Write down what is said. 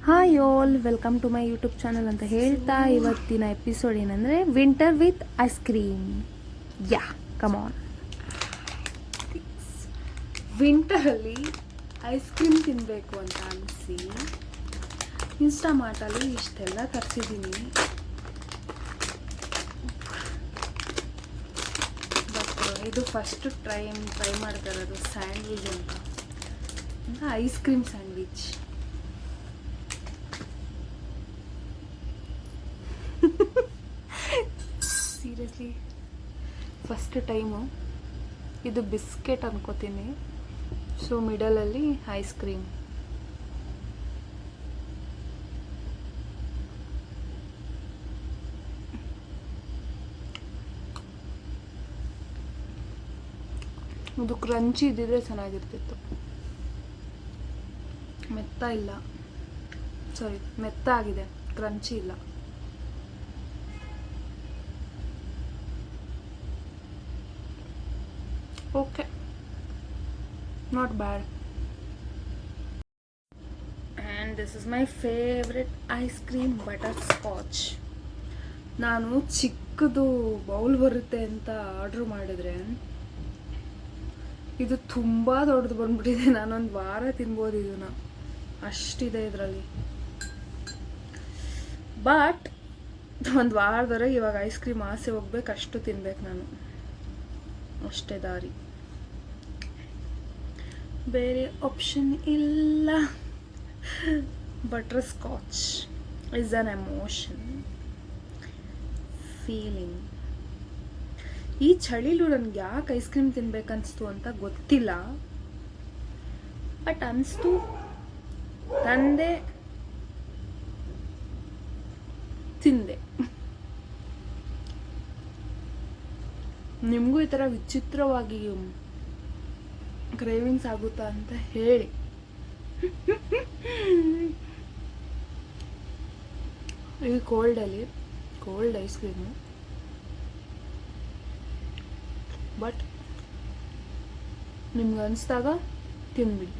Hi all, welcome to my YouTube channel ಅಂತ ಹೇಳ್ತಾ ಇವತ್ತಿನ ಎಪಿಸೋಡ್ ಏನಂದರೆ winter with ice cream. Yeah come on. ವಿಂಟರಲ್ಲಿ ಐಸ್ ಕ್ರೀಮ್ ತಿನ್ನಬೇಕು ಅಂತ ಅನಿಸಿ ಇನ್ಸ್ಟಾಮಾರ್ಟಲ್ಲಿ ಇಷ್ಟೆಲ್ಲ ತರಿಸಿದ್ದೀನಿ. ಬಟ್ ಇದು ಫಸ್ಟ್ ಟ್ರೈ ಮಾಡ್ತಾ ಇರೋದು ಸ್ಯಾಂಡ್ವಿಚ್ ಅಂತ ice cream sandwich. Seriously first time. ಇದು ಬಿಸ್ಕೆಟ್ ಅನ್ಕೋತೀನಿ. ಸೊ ಮಿಡಲಲ್ಲಿ ಐಸ್ ಕ್ರೀಮ್. ಇದು ಕ್ರಂಚಿ ಇದ್ದಿದ್ರೆ ಚೆನ್ನಾಗಿರ್ತಿತ್ತು. ಮೆತ್ತ ಇಲ್ಲ, ಸಾರಿ ಮೆತ್ತ ಆಗಿದೆ, ಕ್ರಂಚಿ ಇಲ್ಲ. Okay, not bad. And this is my favourite ice cream, butter scotch. ನಾನು ಚಿಕ್ಕದು ಬೌಲ್ ಬರುತ್ತೆ ಅಂತ ಆರ್ಡ್ರ್ ಮಾಡಿದ್ರೆ ಇದು ತುಂಬ ದೊಡ್ಡದು ಬಂದ್ಬಿಟ್ಟಿದೆ. ನಾನೊಂದು ವಾರ ತಿನ್ಬೋದು ಇದನ್ನ, ಅಷ್ಟಿದೆ ಇದರಲ್ಲಿ. ಬಟ್ ಒಂದು ವಾರದವರೆಗೆ ಇವಾಗ ಐಸ್ ಕ್ರೀಮ್ ಆಸೆ ಹೋಗ್ಬೇಕು, ಅಷ್ಟು ತಿನ್ಬೇಕು ನಾನು, ಅಷ್ಟೇ ದಾರಿ, ಬೇರೆ ಆಪ್ಷನ್ ಇಲ್ಲ. Butter scotch is an emotion, feeling. ಈ ಚಳಿಲು ನನಗೆ ಯಾಕೆ ಐಸ್ ಕ್ರೀಮ್ ತಿನ್ಬೇಕನ್ನಿಸ್ತು ಅಂತ ಗೊತ್ತಿಲ್ಲ, ಬಟ್ ಅನಿಸ್ತು, ತಂದೆ, ತಿಂದೆ. ನಿಮಗೂ ಈ ಥರ ವಿಚಿತ್ರವಾಗಿ ಕ್ರೇವಿಂಗ್ಸ್ ಆಗುತ್ತಾ ಅಂತ ಹೇಳಿ. ಈ ಕೋಲ್ಡಲ್ಲಿ ಕೋಲ್ಡ್ ಐಸ್ ಕ್ರೀಮು, ಬಟ್ ನಿಮ್ಗೆ ಅನಿಸ್ದಾಗ ತಿನ್ಬಿಡಿ.